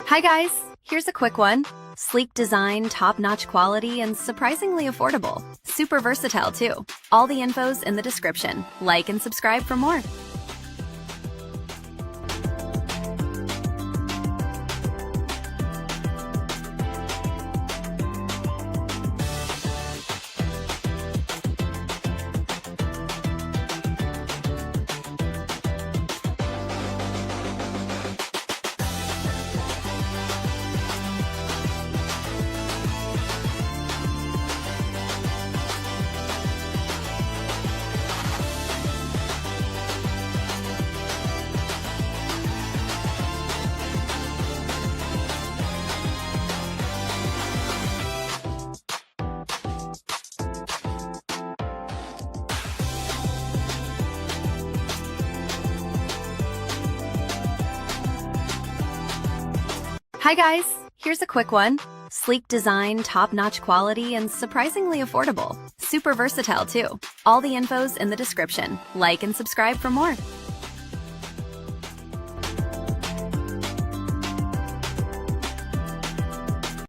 Hi guys, here's a quick one. Sleek design, top-notch quality, and surprisingly affordable. Super versatile too. All the info's in the description. Like and subscribe for more. Hi guys, here's a quick one. Sleek design, top-notch quality, and surprisingly affordable. Super versatile too. All the info's in the description. Like and subscribe for more.